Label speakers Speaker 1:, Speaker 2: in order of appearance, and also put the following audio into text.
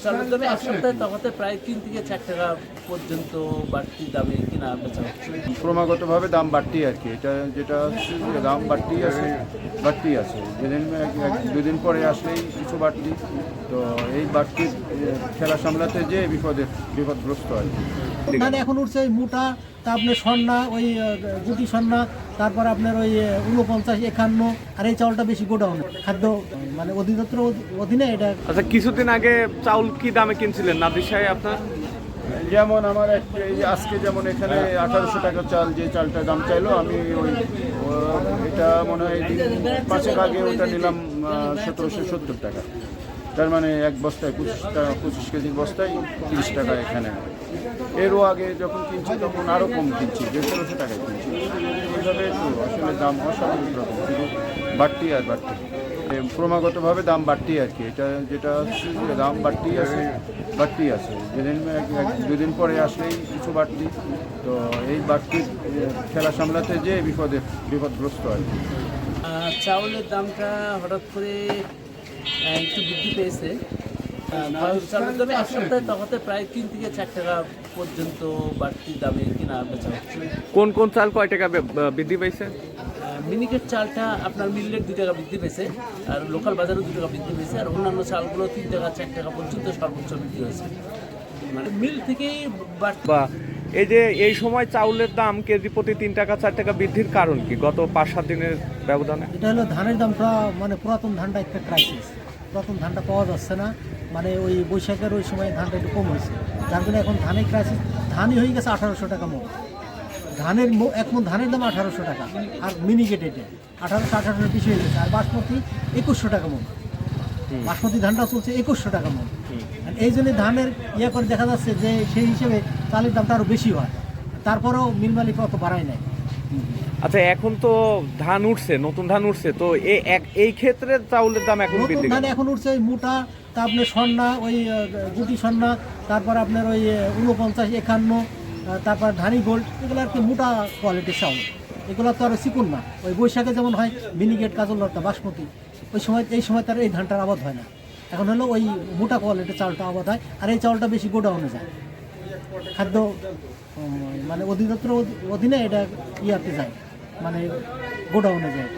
Speaker 1: চালের দামে এক সপ্তাহে তফাতে প্রায় 3 থেকে 4 টাকা পর্যন্ত বাড়তি দামে কিনা বেচা হচ্ছে।
Speaker 2: ক্রমাগতভাবে দাম বাড়তেই আর কি, এটা যেটা হচ্ছে যে দাম বাড়তেই আছে যেদিন দুদিন পরে আসলেই কিছু বাড়তি, তো এই বাড়তি খেলা সামলাতে যে বিপদগ্রস্ত আর কি।
Speaker 3: মানে এখন উঠছে ওই মোটা, তা আপনার সন্না, ওই গুটি সন্না, তারপর আপনার ওই 49, 51, আর এই চাউলটা বেশি গোডাউন খাদ্য মানে অধিদপ্তর অধীনে এটা।
Speaker 4: আচ্ছা, কিছুদিন আগে চাউল কি দামে কিনছিলেন নাদির সাহেব আপনার?
Speaker 2: যেমন আমার আজকে যেমন এখানে 1800 টাকা চাল, যে চালটার দাম চাইলো আমি এটা মনে হয় দিন 5 আগে ওটা নিলাম 1770 টাকা। তার মানে এক বস্তায় 25 কেজির বস্তায় 30 টাকা এখানে। এরও আগে যখন কিনছি তখন আরও কম কিনছি, 150 টাকায় কিনছি। এইভাবে তো আসলে দাম অস্বাভাবিক রকম, কিন্তু বাড়তি আর বাড়তি, ক্রমাগতভাবে দাম বাড়তেই আর কি, এটা যেটা হচ্ছে যে দাম বাড়তেই আছে যেদিন দুদিন পরে আসলেই কিছু বাড়তি, তো এই বাড়তি খেলা সামলাতে যে বিপদগ্রস্ত আর কি।
Speaker 1: চাউলের দামটা হঠাৎ করে একটু বৃদ্ধি পেয়েছে। চালের দামে এক সপ্তাহে তফাতে প্রায় 3 থেকে 4 টাকা পর্যন্ত বাড়তি দামে কিনা বেচা হচ্ছে।
Speaker 4: কোন কোন চাল কয় টাকা বৃদ্ধি পেয়েছে?
Speaker 1: মিনিকেট চালটা আপনার মিললের 2 টাকা বৃদ্ধি পেয়েছে, আর লোকাল বাজারেও 2 টাকা বৃদ্ধি পেয়েছে, আর অন্যান্য চালগুলো 3 টাকা 4 টাকা পর্যন্ত সর্বোচ্চ বৃদ্ধি হয়েছে। মানে মিল থেকেই
Speaker 4: বা এই যে এই সময় চাউলের দাম কেজি প্রতি 3 টাকা 4 টাকা বৃদ্ধির কারণ কি গত 5-7 দিনের ব্যবধানে?
Speaker 3: এটা হলো ধানের দামটা, মানে পুরাতন ধানটা একটা ক্রাইসিস, পুরাতন ধানটা পাওয়া যাচ্ছে না, মানে ওই বৈশাখের ওই সময় ধানটা একটু কম হয়েছে, যার জন্য এখন ধানের ক্রাইসিস। ধানই হয়ে গেছে 1800 টাকা মন, ধানের এক মন ধানের দাম 1800 টাকা, আর মিনিকেট এটা 1800 বেশি হয়ে গেছে, আর বাসমতি 2100 টাকা মন, বাসমতি ধানটা চলছে 2100 টাকা মন। এই জন্য ধানের করে দেখা যাচ্ছে যে সেই হিসেবে চালের দামটা আরও বেশি হয়, তারপরেও মিল মালিক অত বাড়ায় নাই।
Speaker 4: আচ্ছা, এখন তো ধান উঠছে, নতুন ধান উঠছে, তো এই ক্ষেত্রে চাউলের দাম এখন বৃদ্ধি
Speaker 3: ধান এখন উঠছে ওই মোটা, তা আপনার সন্না, ওই গুটি সন্না, তারপর আপনার ওই 49, 51, তারপর ধানি গোল্ড, এগুলো আর কি মোটা কোয়ালিটির চাউল, এগুলো তো আরও চিকুন না। ওই বৈশাখে যেমন হয় মিনিকেট, কাজল লতা, বাসমতি, এই সময় তার এই ধানটার আবাদ হয় না। এখন হলো ওই মোটা কোয়ালিটির চাউলটা আবাদ হয়, আর এই চাউলটা বেশি গোডাউনে যায়, খাদ্য মানে অধিদপ্তর অধীনে এটা ইয়াতে যায়, মানে গোডাউনে যায়।